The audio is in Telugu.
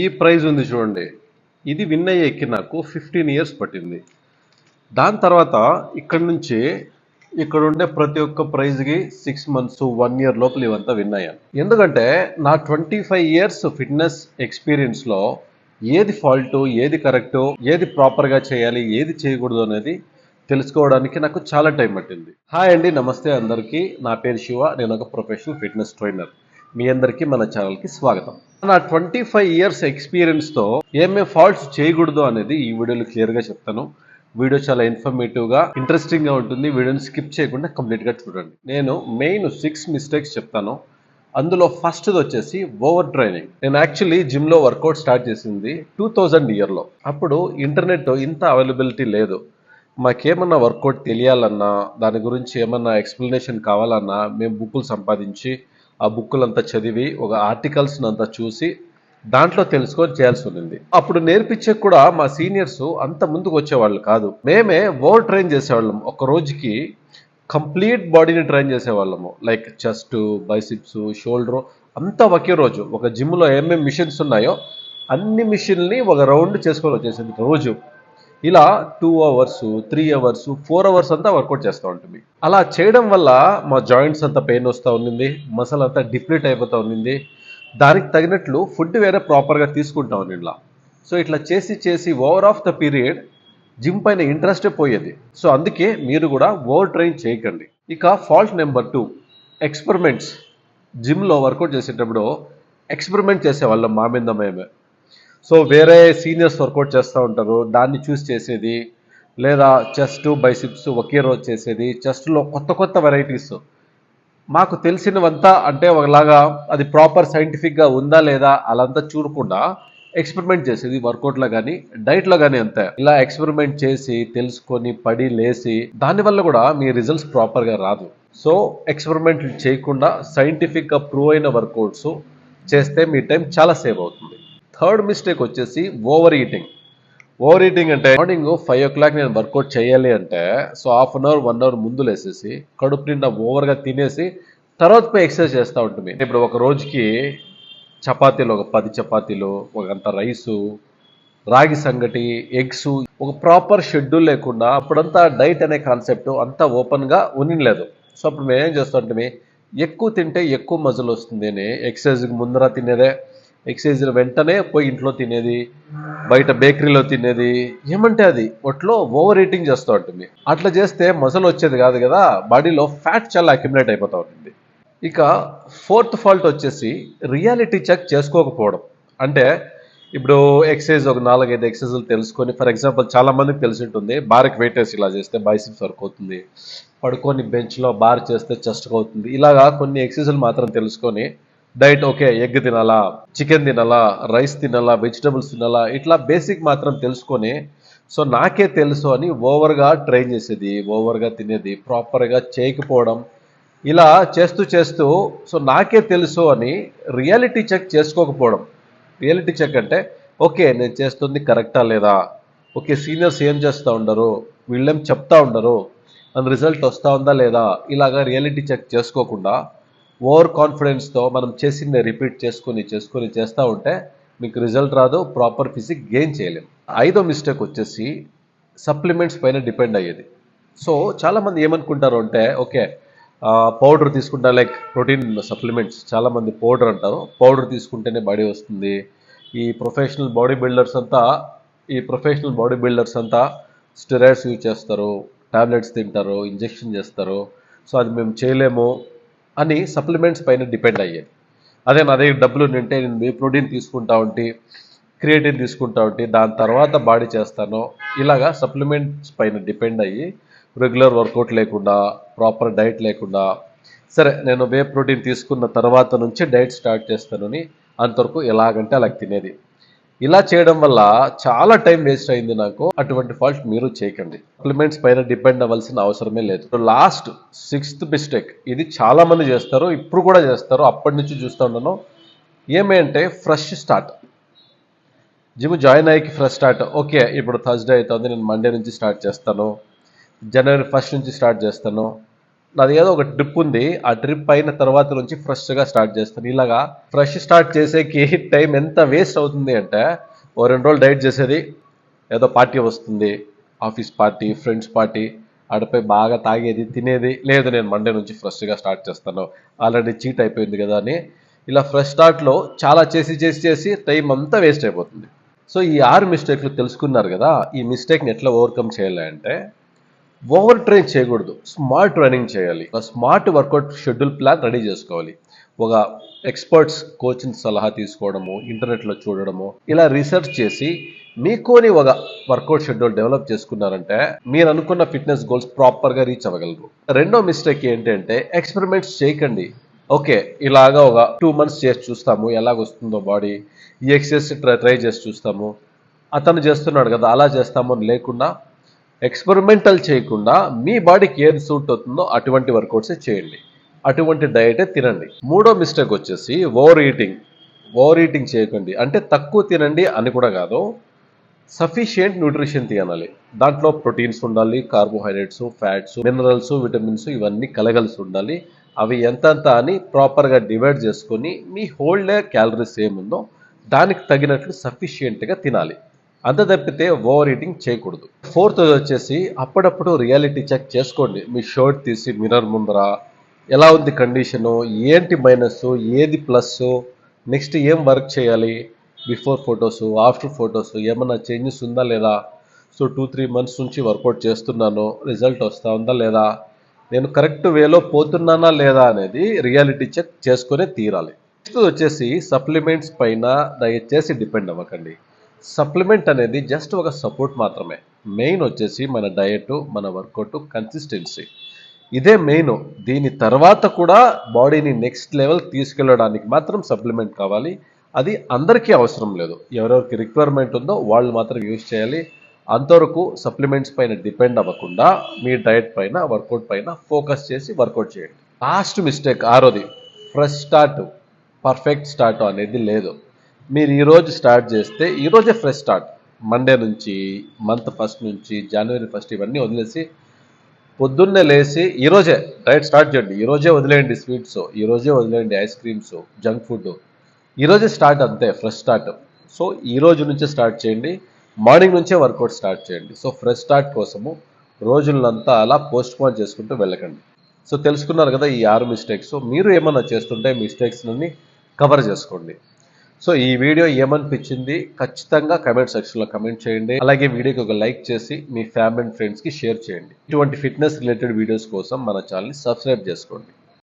ఈ ప్రైజ్ ఉంది చూడండి, ఇది విన్ అయ్యేకి నాకు 15 ఇయర్స్ పట్టింది. దాని తర్వాత ఇక్కడ నుంచి ఇక్కడ ఉండే ప్రతి ఒక్క ప్రైజ్కి 6 మంత్స్ 1 ఇయర్ లోపల ఇవంతా విన్ అయ్యాను. ఎందుకంటే నా 25 ఇయర్స్ ఫిట్నెస్ ఎక్స్పీరియన్స్లో ఏది ఫాల్ట్, ఏది కరెక్ట్, ఏది ప్రాపర్గా చేయాలి, ఏది చేయకూడదు అనేది తెలుసుకోవడానికి నాకు చాలా టైం పట్టింది. హాయ్ అండి, నమస్తే అందరికీ. నా పేరు శివ, నేను ఒక ప్రొఫెషనల్ ఫిట్నెస్ ట్రైనర్. మీ అందరికీ మన ఛానల్కి స్వాగతం. నా 25 ఇయర్స్ ఎక్స్పీరియన్స్తో ఏమేమి ఫాల్ట్స్ చేయకూడదు అనేది ఈ వీడియోలో క్లియర్గా చెప్తాను. వీడియో చాలా ఇన్ఫర్మేటివ్గా, ఇంట్రెస్టింగ్గా ఉంటుంది. వీడియోని స్కిప్ చేయకుండా కంప్లీట్గా చూడండి. నేను మెయిన్ 6 మిస్టేక్స్ చెప్తాను. అందులో ఫస్ట్ది వచ్చేసి ఓవర్ ట్రైనింగ్. నేను యాక్చువల్లీ జిమ్లో వర్కౌట్ స్టార్ట్ చేసింది 2000 ఇయర్లో. అప్పుడు ఇంటర్నెట్ ఇంత అవైలబిలిటీ లేదు. మాకేమన్నా వర్కౌట్ తెలియాలన్నా, దాని గురించి ఏమన్నా ఎక్స్ప్లెనేషన్ కావాలన్నా మేము బుక్కులు సంపాదించి ఆ బుక్కులంతా చదివి ఒక ఆర్టికల్స్ని అంతా చూసి దాంట్లో తెలుసుకొని చేయాల్సి ఉంది. అప్పుడు నేర్పించే కూడా మా సీనియర్స్ అంత ముందుకు వచ్చేవాళ్ళు కాదు. మేమే ఓవర్ ట్రైన్ చేసేవాళ్ళం. ఒక రోజుకి కంప్లీట్ బాడీని ట్రైన్ చేసేవాళ్ళము. లైక్ చెస్ట్, బైసిప్స్, షోల్డర్ అంతా ఒకే రోజు. ఒక జిమ్లో ఏమేమి మిషన్స్ ఉన్నాయో అన్ని మిషన్ని ఒక రౌండ్ చేసుకొని వచ్చేసింది రోజు. ఇలా 2 అవర్స్, 3 అవర్స్, 4 అవర్స్ అంతా వర్కౌట్ చేస్తూ ఉంటుంది. అలా చేయడం వల్ల మా జాయింట్స్ అంతా పెయిన్ వస్తూ ఉండింది, మసల్ అంతా డిప్లీట్ అయిపోతూ ఉండింది. దానికి తగినట్లు ఫుడ్ వేరే ప్రాపర్గా తీసుకుంటా ఉంది ఇలా. సో ఇట్లా చేసి చేసి over of the period gym పైన ఇంట్రెస్టే పోయేది. సో అందుకే మీరు కూడా ఓవర్ ట్రైన్ చేయకండి. ఇక ఫాల్ట్ నెంబర్ 2, ఎక్స్పెరిమెంట్స్. జిమ్లో వర్కౌట్ చేసేటప్పుడు ఎక్స్పెరిమెంట్ చేసేవాళ్ళం మా మీద మేమే. సో వేరే సీనియర్స్ వర్కౌట్ చేస్తూ ఉంటారు, దాన్ని చూస్ చేసేది, లేదా చెస్ట్, బైసిప్స్ ఒకే రోజు చేసేది, చెస్ట్లో కొత్త కొత్త వెరైటీస్. మాకు తెలిసినవంతా అంటే ఒకలాగా అది ప్రాపర్ సైంటిఫిక్గా ఉందా లేదా అలాంతా చూడకుండా ఎక్స్పెరిమెంట్ చేసేది వర్కౌట్లో కానీ డైట్లో కానీ అంతే. ఇలా ఎక్స్పెరిమెంట్ చేసి తెలుసుకొని పడి లేసి దానివల్ల కూడా మీ రిజల్ట్స్ ప్రాపర్గా రాదు. సో ఎక్స్పెరిమెంట్ చేయకుండా సైంటిఫిక్గా ప్రూవ్ అయిన వర్కౌట్స్ చేస్తే మీ టైం చాలా సేవ్ అవుతుంది. థర్డ్ మిస్టేక్ వచ్చేసి ఓవర్ ఈటింగ్. ఓవర్ ఈటింగ్ అంటే మార్నింగ్ 5 o'clock నేను వర్కౌట్ చేయాలి అంటే so half an hour 1 hour ముందు లేసేసి కడుపు నిండా ఓవర్గా తినేసి తర్వాత పోయి ఎక్సర్సైజ్ చేస్తూ ఉంటుంది. ఇప్పుడు ఒక రోజుకి చపాతీలు ఒక 10 చపాతీలు, ఒక అంత రైసు, రాగి సంగటి, ఎగ్స్, ఒక ప్రాపర్ షెడ్యూల్ లేకుండా అప్పుడంతా డైట్ అనే కాన్సెప్ట్ అంతా ఓపెన్గా ఉనిలేదు. సో అప్పుడు మేము ఏం చేస్తుంటే ఎక్కువ తింటే ఎక్కువ మజల్ వస్తుంది అని ఎక్సర్సైజ్కి ముందర తినేదే, ఎక్సర్సైజ్ వెంటనే పోయి ఇంట్లో తినేది, బయట బేకరీలో తినేది, ఏమంటే అది ఒట్లో ఓవర్ ఈటింగ్ చేస్తూ ఉంటుంది. అట్లా చేస్తే మసల్ వచ్చేది కాదు కదా, బాడీలో ఫ్యాట్ చాలా అక్యుములేట్ అయిపోతూ ఉంటుంది. ఇక ఫోర్త్ ఫాల్ట్ వచ్చేసి రియాలిటీ చెక్ చేసుకోకపోవడం. అంటే ఇప్పుడు ఎక్సర్సైజ్ ఒక 4-5 ఎక్సర్సైజ్లు తెలుసుకొని, ఫర్ ఎగ్జాంపుల్ చాలా మందికి తెలిసి ఉంటుంది, బార్కి వెయిట్ వేసి ఇలా చేస్తే బైసిప్స్ వర్క్ అవుతుంది, పడుకొని బెంచ్లో బార్ చేస్తే చెస్ట్కి అవుతుంది. ఇలాగా కొన్ని ఎక్సర్సైజ్లు మాత్రం తెలుసుకొని డైట్ ఓకే, ఎగ్ తినాలా, చికెన్ తినాలా, రైస్ తినాలా, వెజిటబుల్స్ తినాలా, ఇట్లా బేసిక్ మాత్రం తెలుసుకొని సో నాకే తెలుసు అని ఓవర్గా ట్రైన్ చేసేది, ఓవర్గా తినేది, ప్రాపర్గా చేయకపోవడం. ఇలా చేస్తూ చేస్తూ సో నాకే తెలుసు అని రియాలిటీ చెక్ చేసుకోకపోవడం. రియాలిటీ చెక్ అంటే ఓకే నేను చేస్తుంది కరెక్టా లేదా, ఓకే సీనియర్స్ ఏం చేస్తూ ఉండరు, వీళ్ళేం చెప్తా ఉండరు, అని రిజల్ట్ వస్తూ ఉందా లేదా, ఇలాగా రియాలిటీ చెక్ చేసుకోకుండా ఓవర్ కాన్ఫిడెన్స్తో మనం చేసిందే రిపీట్ చేసుకొని చేస్తూ ఉంటే మీకు రిజల్ట్ రాదు, ప్రాపర్ ఫిజిక్ గెయిన్ చేయలేము. 5వ మిస్టేక్ వచ్చేసి సప్లిమెంట్స్ పైన డిపెండ్ అయ్యేది. సో చాలామంది ఏమనుకుంటారు అంటే ఓకే పౌడర్ తీసుకుంటా, లైక్ ప్రోటీన్ సప్లిమెంట్స్, చాలామంది పౌడర్ అంటారు, పౌడర్ తీసుకుంటేనే బాడీ వస్తుంది. ఈ ప్రొఫెషనల్ బాడీ బిల్డర్స్ అంతా స్టెరాయిడ్స్ యూజ్ చేస్తారు, టాబ్లెట్స్ తింటారు, ఇంజెక్షన్ చేస్తారు. సో అది మేము చేయలేము అని సప్లిమెంట్స్ పైన డిపెండ్ అయ్యేది. అదే నా దగ్గర డబ్బులు ఉంటే నేను ప్రోటీన్ తీసుకుంటా ఉంటే, క్రియేటిన్ తీసుకుంటా ఉంటే, దాని తర్వాత బాడీ చేస్తాను. ఇలాగా సప్లిమెంట్స్ పైన డిపెండ్ అయ్యి రెగ్యులర్ వర్కౌట్ లేకుండా, ప్రాపర్ డైట్ లేకుండా, సరే నేను ప్రోటీన్ తీసుకున్న తర్వాత నుంచి డైట్ స్టార్ట్ చేస్తానని అంతవరకు ఎలాగంటే అలా తినేది. ఇలా చేయడం వల్ల చాలా టైం వేస్ట్ అయింది నాకు. అటువంటి ఫాల్ట్ మీరు చేయకండి. సప్లిమెంట్స్ పైన డిపెండ్ అవ్వాల్సిన అవసరమే లేదు. లాస్ట్ 6th మిస్టేక్, ఇది చాలా మంది చేస్తారు, ఇప్పుడు కూడా చేస్తారు, అప్పటి నుంచి చూస్తూ ఉన్నాను. ఏమంటే ఫ్రెష్ స్టార్ట్. జిమ్ జాయిన్ అయ్యి ఫ్రెష్ స్టార్ట్. ఓకే ఇప్పుడు థర్స్డే అవుతుంది, నేను మండే నుంచి స్టార్ట్ చేస్తాను, జనవరి 1st నుంచి స్టార్ట్ చేస్తాను, నాది ఏదో ఒక ట్రిప్ ఉంది. ఆ ట్రిప్ అయిన తర్వాత నుంచి ఫ్రెష్‌గా స్టార్ట్ చేస్తాను. ఇలాగా ఫ్రెష్ స్టార్ట్ చేసేకి టైం ఎంత వేస్ట్ అవుతుంది అంటే, ఓ 2 రోజులు డైట్ చేసేది, ఏదో పార్టీ వస్తుంది, ఆఫీస్ పార్టీ, ఫ్రెండ్స్ పార్టీ, ఆడపోయి బాగా తాగేది, తినేది. లేదు నేను మండే నుంచి ఫ్రెష్‌గా స్టార్ట్ చేస్తాను. ఆల్రెడీ చీట్ అయిపోయింది కదా అని ఇలా ఫ్రెష్ స్టార్ట్‌లో చాలా చేసి టైం అంతా వేస్ట్ అయిపోతుంది. సో ఈ 6 మిస్టేక్‌లు తెలుసుకున్నారు కదా! ఈ మిస్టేక్‌ని ఎట్లా ఓవర్‌కమ్ చేయాలి అంటే ఓవర్ ట్రైన్ చేయకూడదు. స్మార్ట్ రన్నింగ్ చేయాలి. ఒక smart workout schedule plan ready చేసుకోవాలి. ఒక ఎక్స్పర్ట్స్ కోచింగ్ సలహా తీసుకోవడము, ఇంటర్నెట్లో చూడడము, ఇలా రీసెర్చ్ చేసి మీకోని ఒక వర్కౌట్ షెడ్యూల్ డెవలప్ చేసుకున్నారంటే మీరు అనుకున్న ఫిట్నెస్ గోల్స్ ప్రాపర్గా రీచ్ అవ్వగలరు. రెండో మిస్టేక్ ఏంటంటే ఎక్స్పెరిమెంట్స్ చేయకండి. ఓకే, ఇలాగా ఒక 2 మంత్స్ చేసి చూస్తాము ఎలాగొస్తుందో బాడీ, ఈ ఎక్సర్సైజ్ ట్రై చేసి చూస్తాము, అతను చేస్తున్నాడు కదా అలా చేస్తాము అని లేకుండా ఎక్స్పెరిమెంటల్ చేయకుండా మీ బాడీకి ఏది సూట్ అవుతుందో అటువంటి వర్కౌట్సే చేయండి, అటువంటి డయటే తినండి. మూడో మిస్టేక్ వచ్చేసి ఓవర్ ఈటింగ్ చేయకండి. అంటే తక్కువ తినండి అని కూడా కాదు, సఫిషియంట్ న్యూట్రిషన్ తినాలి. దాంట్లో ప్రోటీన్స్ ఉండాలి, కార్బోహైడ్రేట్స్, ఫ్యాట్స్, మినరల్స్, విటమిన్స్ ఇవన్నీ కలగలిసి ఉండాలి. అవి ఎంతంత అని ప్రాపర్గా డివైడ్ చేసుకొని మీ హోల్ డే క్యాలరీస్ ఏముందో దానికి తగినట్లు సఫిషియంట్గా తినాలి. అంత తప్పితే ఓవర్ ఈటింగ్ చేయకూడదు. ఫోర్త్ వచ్చేసి అప్పుడప్పుడు రియాలిటీ చెక్ చేసుకోండి. మీ షర్ట్ తీసి మిర్రర్ ముందర ఎలా ఉంది కండిషను, ఏంటి మైనస్, ఏది ప్లస్, నెక్స్ట్ ఏం వర్క్ చేయాలి, బిఫోర్ ఫొటోస్, ఆఫ్టర్ ఫొటోస్ ఏమన్నా చేంజెస్ ఉందా లేదా, సో 2-3 మంత్స్ నుంచి వర్కౌట్ చేస్తున్నాను, రిజల్ట్ వస్తూ ఉందా లేదా, నేను కరెక్ట్ వేలో పోతున్నానా లేదా అనేది రియాలిటీ చెక్ చేసుకునే తీరాలి. నెక్స్ట్ వచ్చేసి సప్లిమెంట్స్ పైన దయచేసి డిపెండ్ అవ్వకండి. సప్లిమెంట్ అనేది జస్ట్ ఒక సపోర్ట్ మాత్రమే. మెయిన్ వచ్చేసి మన డయట్, మన వర్కౌట్, కన్సిస్టెన్సీ, ఇదే మెయిన్. దీని తర్వాత కూడా బాడీని నెక్స్ట్ లెవెల్ తీసుకెళ్ళడానికి మాత్రం సప్లిమెంట్ కావాలి. అది అందరికీ అవసరం లేదు, ఎవరెవరికి రిక్వైర్మెంట్ ఉందో వాళ్ళు మాత్రం యూజ్ చేయాలి. అంతవరకు సప్లిమెంట్స్ పైన డిపెండ్ అవ్వకుండా మీ డయట్ పైన, వర్కౌట్ పైన ఫోకస్ చేసి వర్కౌట్ చేయండి. లాస్ట్ మిస్టేక్ ఆరోది, ఫ్రెష్ స్టార్ట్, పర్ఫెక్ట్ స్టార్ట్ అనేది లేదు. మీరు ఈరోజు స్టార్ట్ చేస్తే ఈరోజే ఫ్రెష్ స్టార్ట్. మండే నుంచి, మంత్ ఫస్ట్ నుంచి, జనవరి ఫస్ట్ ఇవన్నీ వదిలేసి పొద్దున్నే లేచి ఈరోజే డైట్ స్టార్ట్ చేయండి. ఈరోజే వదిలేయండి స్వీట్స్, ఈరోజే వదిలేయండి ఐస్ క్రీమ్స్, జంక్ ఫుడ్. ఈరోజే స్టార్ట్, అంతే ఫ్రెష్ స్టార్ట్. సో ఈ రోజు నుంచే స్టార్ట్ చేయండి, మార్నింగ్ నుంచే వర్కౌట్ స్టార్ట్ చేయండి. సో ఫ్రెష్ స్టార్ట్ కోసము రోజులంతా అలా పోస్ట్ పోన్ చేసుకుంటూ వెళ్ళకండి. సో తెలుసుకున్నారు కదా ఈ 6 మిస్టేక్స్. మీరు ఏమన్నా చేస్తుంటే మిస్టేక్స్ని కవర్ చేసుకోండి. సో ఈ వీడియో ఏమనిపించింది ఖచ్చితంగా కమెంట్ సెక్షన్లో కమెంట్ చేయండి. అలాగే వీడియోకి ఒక లైక్ చేసి మీ ఫ్యామిలీ అండ్ ఫ్రెండ్స్కి షేర్ చేయండి. ఇటువంటి ఫిట్నెస్ రిలేటెడ్ వీడియోస్ కోసం మన ఛానల్ని సబ్స్క్రైబ్ చేసుకోండి.